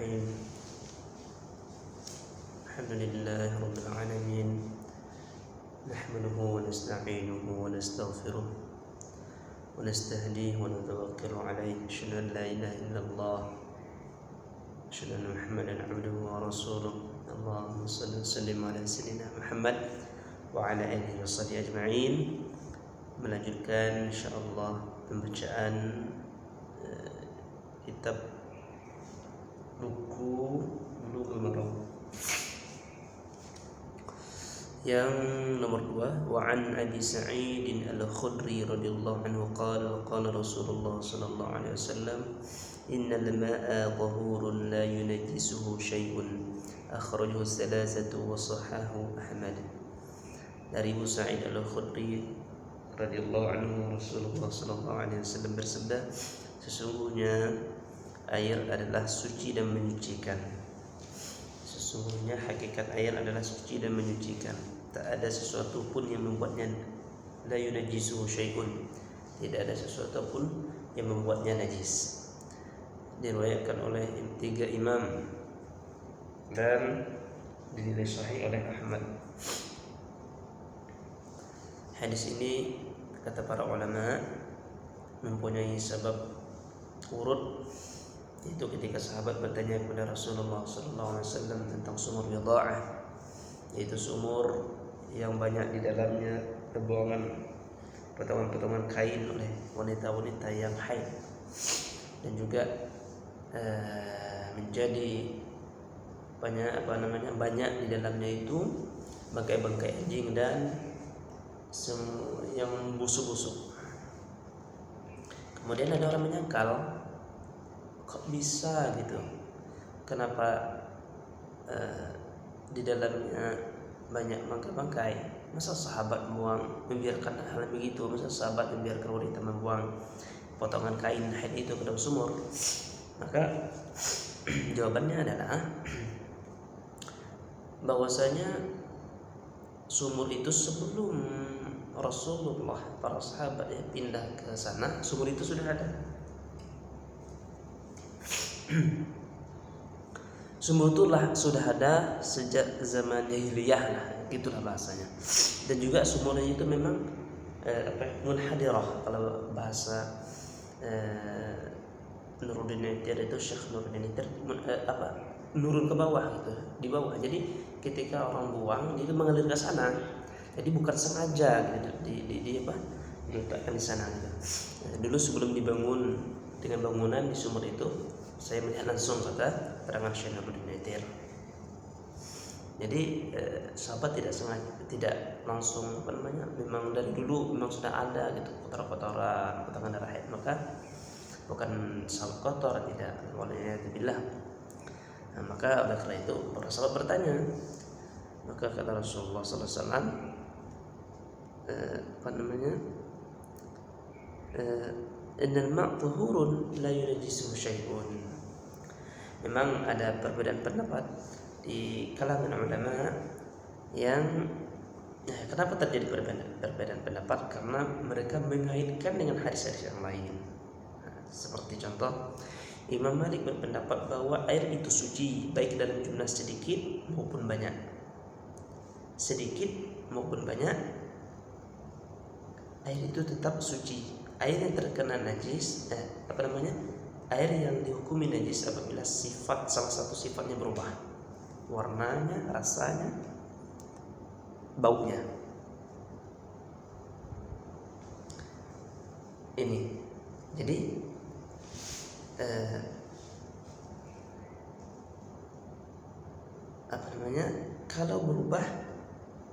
الرحيم الحمد لله رب العالمين نحمده ونستعينه ونستغفره ونستهديه ونتوكل عليه أشهد أن لا إله إلا الله أشهد أن محمدا عبده ورسوله اللهم صل وسلم على سيدنا Muhammad wa ala alihi washabihi ajma'in. Melanjutkan insyaallah pembacaan kitab buku Bulughul Maram yang nomor 2. Wa an Abi Sa'id Al-Khudri radhiyallahu anhu qala Rasulullah sallallahu alaihi wasallam innal ma'a tahurun la yunajjisuhu syai'un akhrajahu thalathatu wa sahahahu Ahmad. Dari Abu Sa'id Al-Khudri radhiyallahu anhu, Rasulullah sallallahu alaihi wasallam bersabda, sesungguhnya air adalah suci dan menyucikan. Sesungguhnya hakikat air adalah suci dan menyucikan. Tak ada sesuatu pun yang membuatnya la yunajjisuhu syai'un. Tidak ada sesuatu pun yang membuatnya najis. Diriwayatkan oleh 3 imam dan dinilai sahih oleh Ahmad. Hadis ini kata para ulama mempunyai sebab urut, itu ketika sahabat bertanya kepada Rasulullah SAW tentang sumur bida'ah, yaitu sumur yang banyak di dalamnya potongan-potongan kain oleh wanita-wanita yang haid, dan juga menjadi banyak di dalamnya itu bangkai-bangkai anjing dan yang busuk-busuk. Kemudian ada orang menyangkal, kok bisa gitu? Kenapa di dalamnya banyak bangkai-bangkai? Masa sahabat membiarkan hal begitu? Masa sahabat membiarkan wanita membuang potongan kain haid itu ke dalam sumur? Maka jawabannya adalah bahwasanya sumur itu sebelum Rasulullah, para sahabat yang pindah ke sana, sumur itu sudah ada. Sumur itu sudah ada sejak zaman jahiliyah lah, gitulah bahasanya. Dan juga sumurnya itu memang munhadirah, kalau bahasa Nuruddin Itir itu, Syekh Nuruddin Itir nurun ke bawah gitu, di bawah. Jadi ketika orang buang dia itu mengalir ke sana. Jadi bukan sengaja gitu, diletakkan di sana gitu. Dulu sebelum dibangun dengan bangunan di sumur itu, saya melihat langsung kata keterangan Syekh Nuruddin Itir. Jadi sahabat tidak sengaja, tidak langsung memang dari dulu memang sudah ada gitu kotoran-kotoran, potongan darah haid, maka bukan sahabat kotor, tidak, waliyadzubillah. Nah, maka oleh karena itu para sahabat bertanya, maka kata Rasulullah sallallahu alaihi wasallam, innal ma' tuhurun la yunajjisuhu syai'un. Memang ada perbedaan pendapat di kalangan ulama yang kenapa terjadi perbedaan pendapat? Karena mereka mengaitkan dengan hadis-hadis yang lain. Seperti contoh, Imam Malik berpendapat bahwa air itu suci baik dalam jumlah sedikit maupun banyak. Sedikit maupun banyak, air itu tetap suci. Air yang terkena najis, air yang dihukumi najis apabila salah satu sifatnya berubah, warnanya, rasanya, baunya. Ini, jadi kalau berubah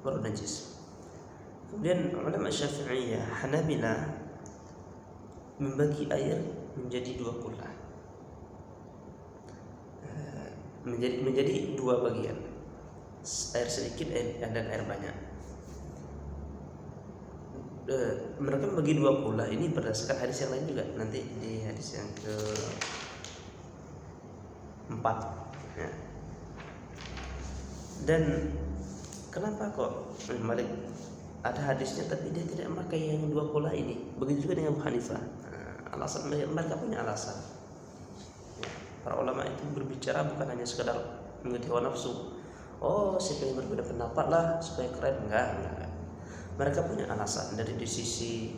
baru najis. Kemudian ulama Syafi'iyah, Hanabilah membagi air menjadi 2 pula, menjadi 2 bagian, air sedikit dan air banyak. Mereka membagi 2 pula ini berdasarkan hadis yang lain juga, nanti di hadis yang ke-4 ya. Dan kenapa kok Malik ada hadisnya tapi dia tidak memakai yang 2 pola ini? Begitu juga dengan Abu Hanifah. Alasan mereka punya alasan. Para ulama itu berbicara bukan hanya sekedar mengikuti hawa nafsu. Oh, siapa yang berbeda pendapat lah supaya keren, enggak. Mereka punya alasan dari di sisi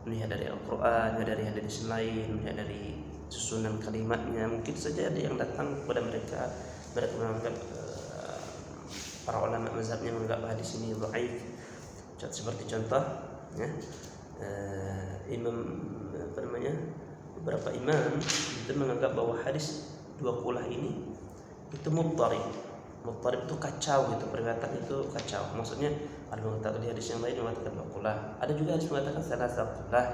melihat dari Al-Quran, melihat dari hadis lain, melihat dari susunan kalimatnya. Mungkin saja ada yang datang kepada mereka menganggap para ulama mazhabnya menganggap hadis ini dhaif. Seperti contoh ya, beberapa imam itu menganggap bahwa hadis dua kulah ini itu muttarib. Muttarib itu kacau gitu, peringatan itu kacau. Maksudnya ada mengatakan di hadis yang lain mengatakan dua kulah, ada juga hadis mengatakan salasah kulah,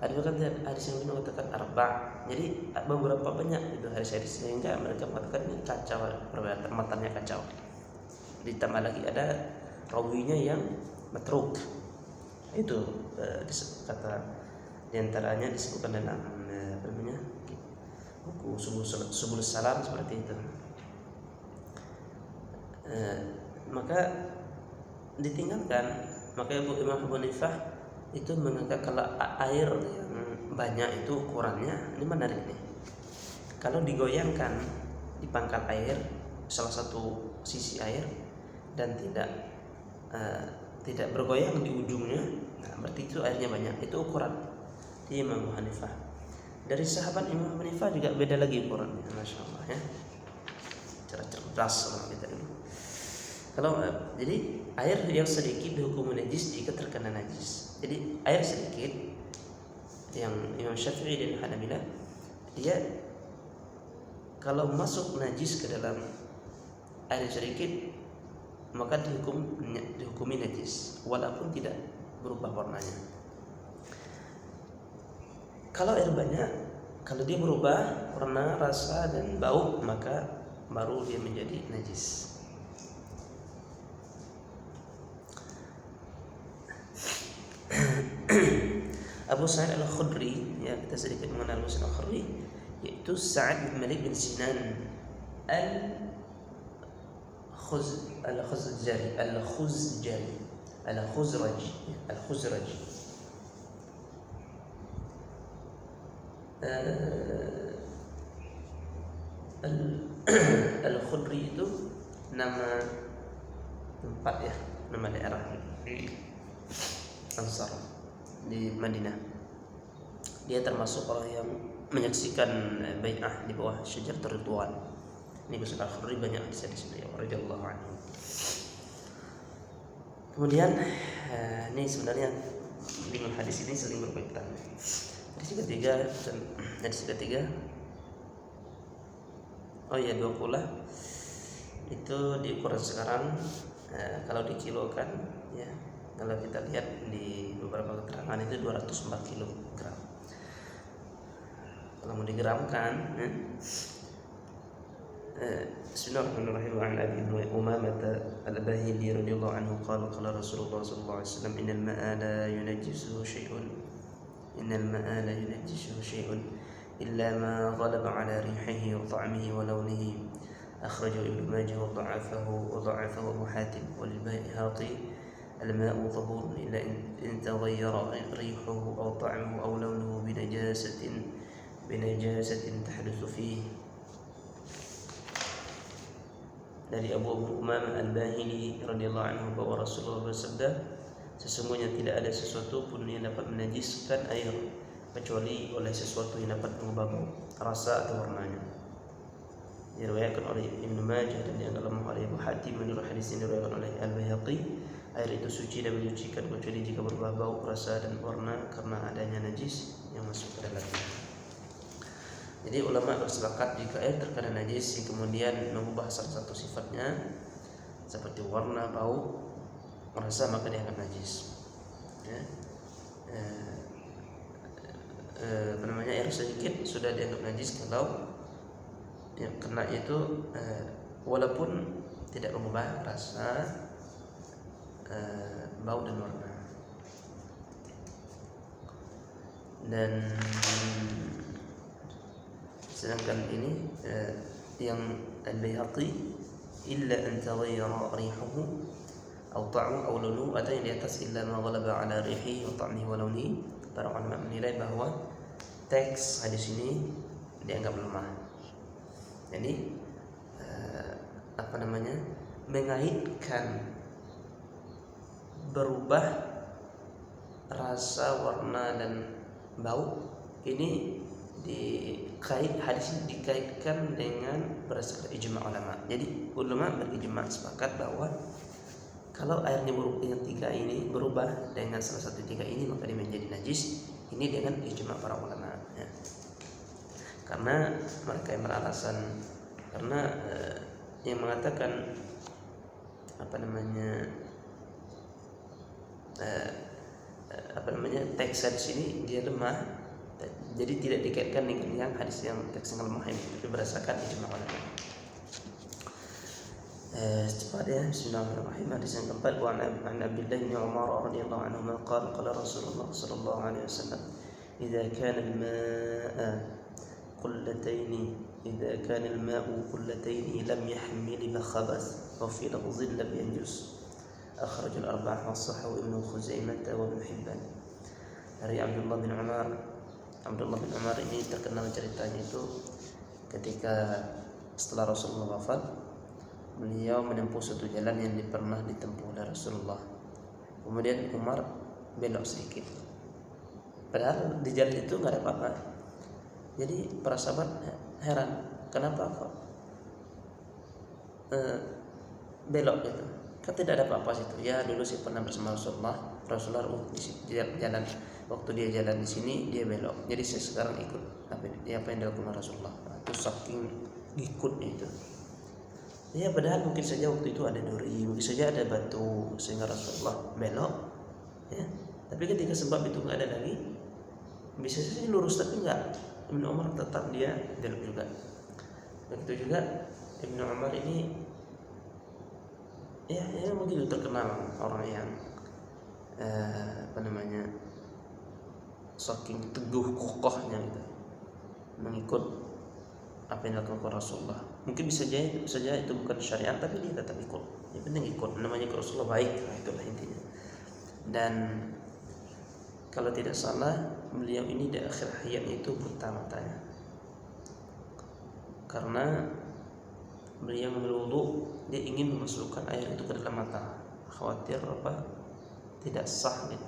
ada juga hadis yang lain mengatakan arba'. Jadi beberapa banyak itu hadis-hadis sehingga mereka mengatakan ini kacau, peringatan matanya kacau. Ditambah lagi ada rawinya yang matruk. Itu kata diantaranya disebutkan dalam buku Subul Salam seperti itu. Maka ditinggalkan. Maka Imam Abu Hanifah itu menganggap kalau air yang banyak itu ukurannya, ini menarik nih. Kalau digoyangkan di pangkal air, salah satu sisi air, dan tidak bergoyang di ujungnya, nah berarti itu airnya banyak. Itu ukuran di Imam Abu Hanifah. Dari sahabat Imam Abu Hanifah juga beda lagi ukurannya, masya Allah ya. Cara cerdas orang kita dulu. Jadi air yang sedikit dihukum najis jika terkena najis. Jadi air sedikit yang Imam Syafi'i dan Hanabilah, dia kalau masuk najis ke dalam air sedikit maka dihukumi najis walaupun tidak berubah warnanya. Kalau air banyak, kalau dia berubah warna, rasa dan bau, maka baru dia menjadi najis. Abu Sa'id Al-Khudri, ya kita sedikit mengenal Abu Sa'id Al-Khudri, yaitu Sa'ad bin Malik bin Sinan Al-Khuzraji. Al-Khudri itu nama tempat ya, nama daerah Ansar di Madinah. Dia termasuk orang yang menyaksikan bai'ah di bawah Syajaratul Ridwan. Ini Abu Sa'id Al-Khudri banyak hadis beliau radhiyallahu anhu. Kemudian ini sebenarnya 5 hadis ini saling berkaitan. Hadis ketiga dua kulah itu diukuran sekarang, kalau dikilokan ya, kalau kita lihat di beberapa keterangan itu 204 kilogram. Kalau mau digramkan Bismillahirrahmanirrahim. An Abi Umamah Al-Bahili radhiyallahu anhu qala qala Rasulullah sallallahu alaihi wasallam innal ma'a la yunajjisuhu shay'un illa ma ghalaba ala rihihi wa ta'mihi wa lawnihi. Akhrajahu Ibnu Majah wa dha'afahu Abu Hatim wal Baihaqi. Al-ma'u tahurun illa in taghayyara rihuhu aw ta'muhu aw lawnuhu binajasatin tahdutsu fihi. Dari Abu Umamah Al-Bahili radhiyallahu anhu bahwa Rasulullah bersabda, sesungguhnya tidak ada sesuatu pun yang dapat menajiskan air kecuali oleh sesuatu yang dapat mengubah bau, rasa atau warnanya. Diriwayatkan oleh Ibnu Majah dan dianggap lemah oleh Abu Hatim. Menurut hadis ini diriwayatkan oleh Al-Baihaqi, air itu suci dan menyucikan kecuali jika berubah bau, rasa dan warna karena adanya najis yang masuk ke dalamnya. Jadi ulama bersepakat jika air terkena najis yang kemudian mengubah salah satu sifatnya seperti warna, bau, rasa, maka dia akan najis. Ya. Air sedikit sudah dianggap najis kalau yang kena itu walaupun tidak mengubah rasa, bau dan warna. Dan sedangkan ini yang Al-Baihaqi illa an taghayyara rihuhu aw ta'muhu aw launuhu, ada yang di atas illa ma ghalaba ala rihihi wa ta'mihi wa launihi. Para ulama menilai bahwa teks hadis ini dianggap lemah. Jadi mengaitkan berubah rasa, warna dan bau ini hadis ini dikaitkan dengan berdasarkan ijma ulama. Jadi ulama berijma sepakat bahwa kalau airnya yang tiga ini berubah dengan salah satu tiga ini maka dia menjadi najis. Ini dengan ijma para ulama ya. Karena mereka yang beralasan karena yang mengatakan teks hadis ini dia lemah, jadi tidak dikaitkan dengan yang hadis yang teks yang lemah ini, tapi berdasarkan ijma ulama. Cepat ya. Bismillahirrahmanirrahim. Hadis yang keempat, wa an Abdullah bin Umar radhiyallahu anhu qala Rasulullah sallallahu alaihi wasallam idza kana al-ma'u qullatayn lam yahmil al-khabath wa fi lafdhin lam yanjus. Akhraj al-arba'ah wa sahhahu Ibnu Khuzaimah wa Ibnu Hibban. Dari Abdullah bin Umar ini terkenal ceritanya itu ketika setelah Rasulullah wafat, beliau menempuh suatu jalan yang pernah ditempuh oleh Rasulullah. Kemudian Umar belok sedikit, padahal di jalan itu nggak ada apa-apa. Jadi para sahabat heran, kenapa kok belok gitu? Kan tidak ada apa-apa situ. Ya dulu sih pernah bersama Rasulullah di jalan, waktu dia jalan di sini dia belok. Jadi saya sekarang ikut apa yang dilakukan Rasulullah. Itu saking ikutnya itu. Ya padahal mungkin saja waktu itu ada duri, mungkin saja ada batu sehingga Rasulullah belok ya. Tapi ketika sebab itu nggak ada lagi, bisa saja lurus, tapi enggak. Ibnu Umar tetap dia belok juga. Begitu juga Ibnu Umar ini ya begitu terkenal orang yang saking teguh kokohnya gitu, mengikut apa yang dilakukan Rasulullah. Mungkin bisa saja itu bukan syariat, tapi dia tetap ikut. Yang penting ikut, namanya ke Rasulullah baik, itulah intinya. Dan kalau tidak salah, beliau ini di akhir hayatnya itu buta matanya, karena beliau berwudu, dia ingin memasukkan air itu ke dalam mata, khawatir tidak sah gitu.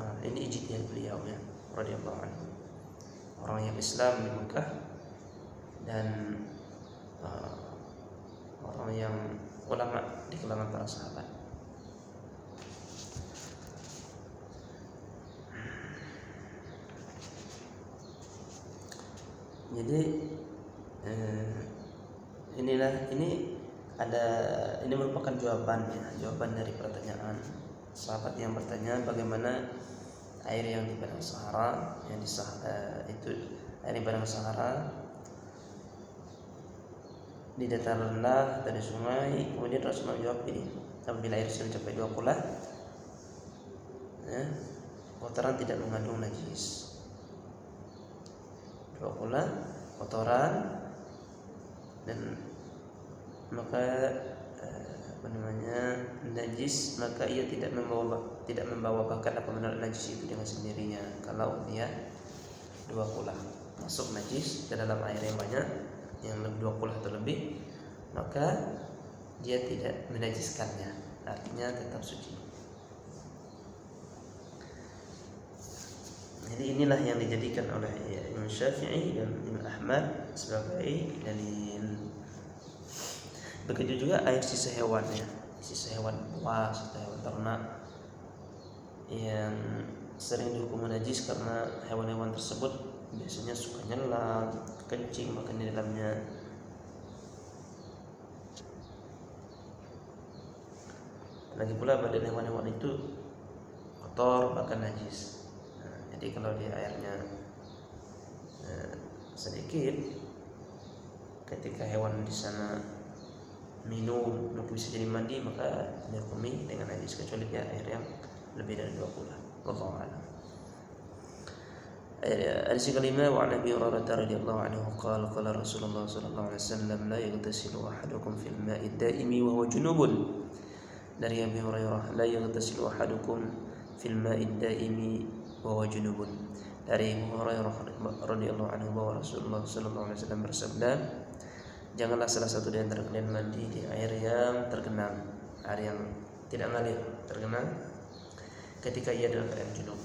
Nah ini ijtihad beliau ya, radhiyallahu anhu. Orang yang Islam di Mekah dan orang yang ulama di kalangan para sahabat. Jadi ini merupakan jawaban dari pertanyaan sahabat yang bertanya bagaimana air yang di padang Sahara, itu air di padang Sahara di dataran rendah dari sungai. Kemudian Rasulullah jawab ini, apabila air sudah mencapai 2 kula ya, kotoran tidak mengandung najis. 2 kula kotoran, dan maka najis, maka ia tidak membawa bahkan apa menurut najis itu dengan sendirinya. Kalau dia 2 kula masuk najis ke dalam air yang banyak, yang 2 kula atau lebih, maka dia tidak menajiskannya, artinya tetap suci. Jadi inilah yang dijadikan oleh Imam Syafi'i dan Imam Ahmad sebagai dalil. Begitu juga air sisa hewan ya, sisa hewan buas atau hewan ternak yang sering dihukum najis karena hewan-hewan tersebut biasanya suka nyelam, kencing makan di dalamnya. Lagi pula badan hewan-hewan itu kotor bahkan najis. Jadi kalau dia airnya sedikit, ketika hewan di sana minum mungkin bisa jadi mandi, maka dihukumi dengan najis, kecuali dia air yang lebih dari 2 kula. Wallahu a'lam. Hadis kelima, wa Nabi Hurairah radhiyallahu anhu qala qala Rasulullah sallallahu alaihi wasallam la yaghtasilu ahadukum fil ma'i daimi wa huwa junubun. Dari Abi Hurairah, la yaghtasilu ahadukum fil ma'i daimi wa huwa junubun. dari Abu Hurairah radhiyallahu anhu bahwa Rasulullah sallallahu alaihi wasallam bersabda, janganlah salah satu di antara kalian mandi di air yang tergenang, air yang tidak mengalir, tergenang ketika ia dalam keadaan junub.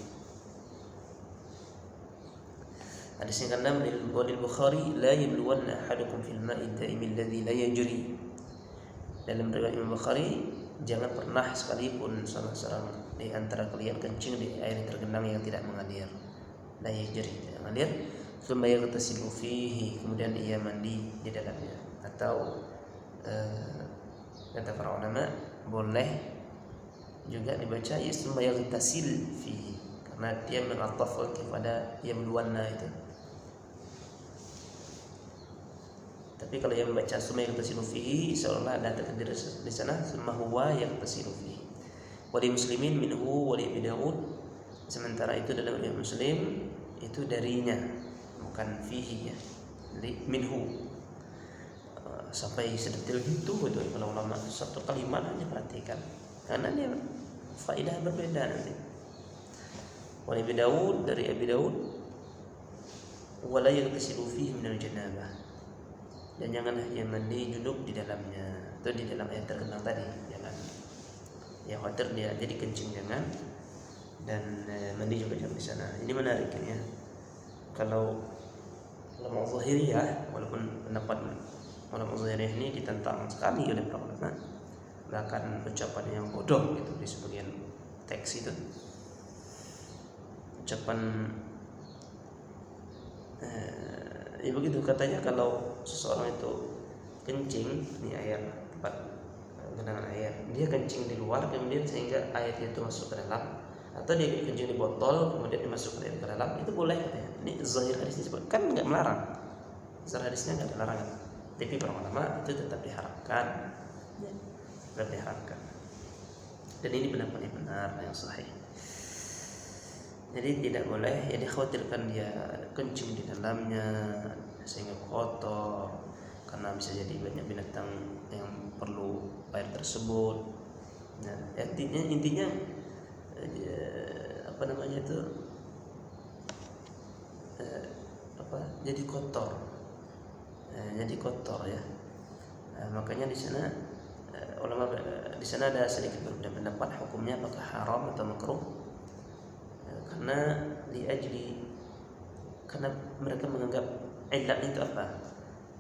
Hadis yang ke-6, walil Bukhari la yabluwanna ahadukum fil ma'i daimi alladhi la yajri. Dalam riwayat Imam Bukhari, jangan pernah sekalipun salah seorang di antara kalian kencing di air yang tergenang yang tidak mengalir, la yajri, tidak mengalir, thumma yaghtasilu fihi, kemudian ia mandi di dalamnya. Atau kata para ulama boleh juga dibaca thumma yaghtasil fihi, karena dia mengataf kepada yabluwanna itu. Tapi kalau yang membaca summa yaghtasilu fihi, seolah ada takdir di sana summa huwa yaghtasilu fihi. Wali muslimin minhu wali Abi Daud, sementara itu dalam riwayat Muslim itu darinya, bukan fihi ya. Dari minhu. Sampai sedetil itu kalau ulama satu kalimat hanya perhatikan, karena dia faedah berbeda nanti. Wali Abi Daud, dari Abi Daud, wala yaghtasilu fihi minal janabah, dan janganlah ia mandi junub di dalamnya, atau di dalam air tergenang tadi, jangan. Ya khawatir dia jadi kencing, jangan, dan mandi juga jangan di sana. Ini menarik ya. Kalau ulama Zahiriyah, walaupun pendapat ulama Zahiriyah ini ditentang sekali oleh para ulama, bahkan ucapan yang bodoh gitu di sebagian teks itu, ucapan ya begitu, katanya kalau seseorang itu kencing di air, tempat genangan air, dia kencing di luar kemudian sehingga airnya itu masuk ke dalam, atau dia kencing di botol kemudian dimasukkan air ke dalam, itu boleh katanya. Ini zahir hadisnya disebut, kan nggak melarang, zahir hadisnya nggak ada larangan, tapi para ulama itu tetap diharamkan, tetap diharamkan. Dan ini pendapat yang benar, yang sahih. Jadi tidak boleh, ya dikhawatirkan dia kencing di dalamnya sehingga kotor, karena bisa jadi banyak binatang yang perlu air tersebut. Nah, intinya apa namanya itu jadi kotor, jadi kotor ya. Makanya di sana ulama di sana ada sedikit berbeda pendapat hukumnya apakah haram atau makruh, karena mereka menganggap illatnya itu apa?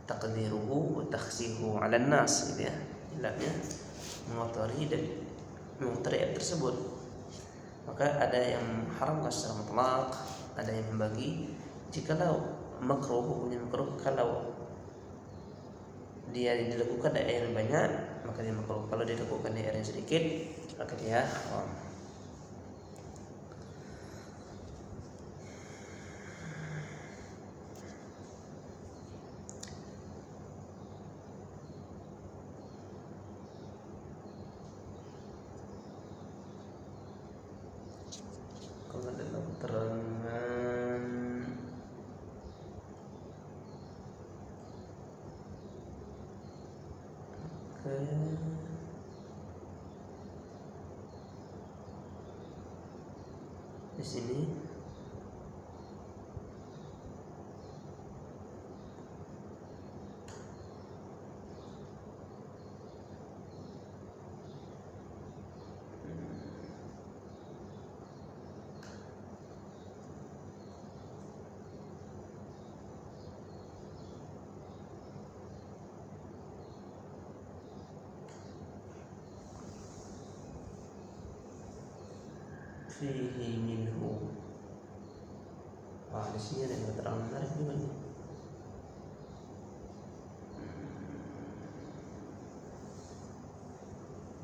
Taqdiruhu wa takhsihu 'ala an-nas gitu ya. Illatnya mengotori air tersebut. Maka ada yang haram secara mutlak, ada yang membagi. Jikalau makruh, hukumnya makruh kalau dia dilakukan di air yang banyak, maka dia makruh. Kalau dia dilakukan di air yang sedikit, maka dia haram. Kalau dalam keterangan di sini fihi minhu. Wah, di sini ada yang keterangan menarik juga nih.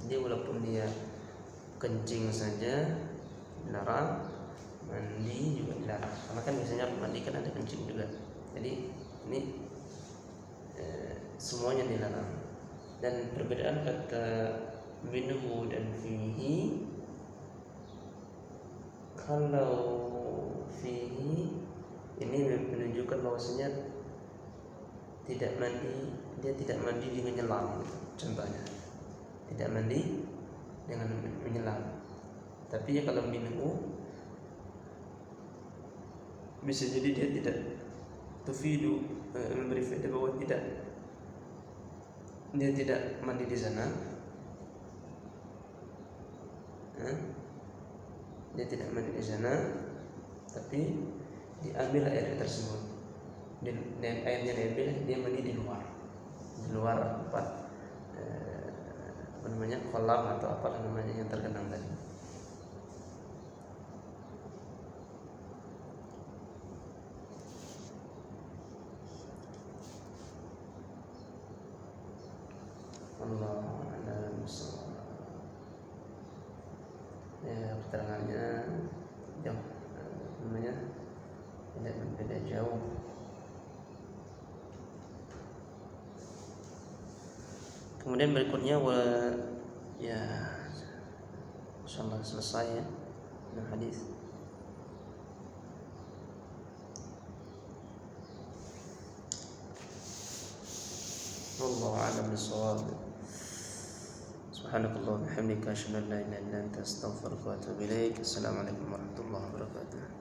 Jadi walaupun dia kencing saja dilarang, mandi juga dilarang. Karena kan biasanya mandi kan ada kencing juga. Jadi ini semuanya dilarang. Dan perbedaan kata minhu dan fihi, kalau fihi ini menunjukkan bahwasanya dia tidak mandi dengan menyelam, contohnya tidak mandi dengan menyelam. Tapi ya kalau minhu bisa jadi dia tidak tufidu, memberi faedah bahwa dia tidak mandi di sana, dia tidak mandi di sana, tapi diambil air tersebut, dan airnya diambil, dia mandi di luar tempat kolam atau apa namanya yang tergenang tadi. Allah a'lam bishawab. Ya, keterangannya jauh, tidak berbeda jauh. Kemudian berikutnya ya insyaallah selesai ya hadis. Wallahu a'lam bishawab. Subhanakallah wa bihamdika asyhadu an la ilaha illa anta astaghfiruka wa atubu ilaik. Assalamualaikum warahmatullahi wabarakatuh.